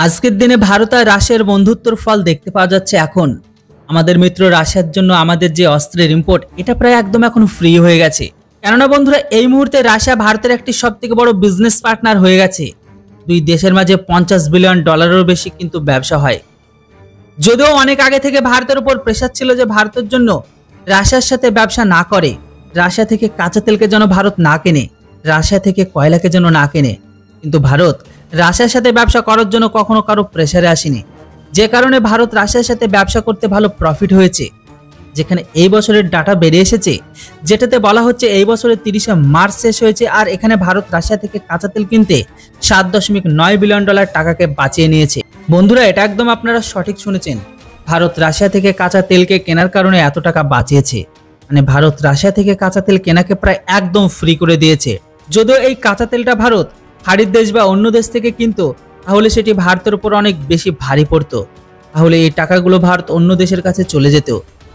আজকের দিনে ভারত আর রাশিয়ার বন্ধুত্বর ফল দেখতে পাওয়া যাচ্ছে। এখন আমাদের মিত্র রাশিয়ার জন্য আমাদের যে অস্ত্রের ইম্পোর্ট এটা প্রায় একদম এখন ফ্রি হয়ে গেছে। কেননা বন্ধুরা, এই মুহূর্তে রাশিয়া ভারতের একটি সবথেকে বড় বিজনেস পার্টনার হয়ে গেছে। দুই দেশের মাঝে $50 বিলিয়ন বেশি কিন্তু ব্যবসা হয়। যদিও অনেক আগে থেকে ভারতের উপর প্রেসার ছিল যে ভারতের জন্য রাশিয়ার সাথে ব্যবসা না করে, রাশিয়া থেকে কাঁচা তেলকে যেন ভারত না কেনে, রাশিয়া থেকে কয়লাকে যেন না কেনে, কিন্তু ভারত রাশিয়ার সাথে ব্যবসা করার জন্য কখনো কারো প্রেসারে আসেনি। যে কারণে ভারত রাশিয়ার সাথে ব্যবসা করতে ভালো প্রফিট হয়েছে। যেখানে এই বছরের ডাটা বেরিয়ে এসেছে, যেটাতে বলা হচ্ছে এই বছরের 30শে মার্চ শেষ হয়েছে আর এখানে ভারত রাশিয়া থেকে কাঁচা তেল কিনতে $7.9 বিলিয়ন টাকাকে বাঁচিয়ে নিয়েছে। বন্ধুরা, এটা একদম আপনারা সঠিক শুনেছেন। ভারত রাশিয়া থেকে কাঁচা তেলকে কেনার কারণে এত টাকা বাঁচিয়েছে। মানে ভারত রাশিয়া থেকে কাঁচা তেল কেনাকে প্রায় একদম ফ্রি করে দিয়েছে। যদিও এই কাঁচা তেলটা ভারত হাড়ির দেশ বা অন্য দেশ থেকে কিনতো, তাহলে সেটি ভারতের উপর অনেক বেশি ভারী পড়তো। তাহলে এই টাকাগুলো ভারত অন্য দেশের কাছে চলে যেত।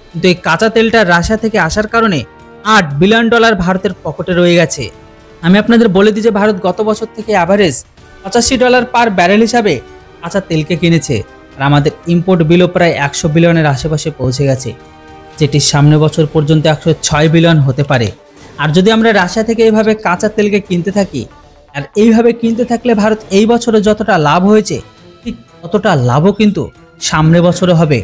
কিন্তু এই কাঁচা তেলটা রাশিয়া থেকে আসার কারণে $8 বিলিয়ন ভারতের পকেটে রয়ে গেছে। আমি আপনাদের বলে দিই যে ভারত গত বছর থেকে অ্যাভারেজ $85 পার ব্যারেল হিসাবে কাঁচা তেলকে কিনেছে। আর আমাদের ইম্পোর্ট বিলও প্রায় 100 বিলিয়নের আশেপাশে পৌঁছে গেছে, যেটি সামনে বছর পর্যন্ত 106 বিলিয়ন হতে পারে। আর যদি আমরা রাশিয়া থেকে এইভাবে কাঁচা তেলকে কিনতে থাকি, আর এইভাবে কিনতে থাকলে ভারত এই বছরে যতটা লাভ হয়েছে ঠিক ততটা লাভও কিন্তু সামনে বছরে হবে।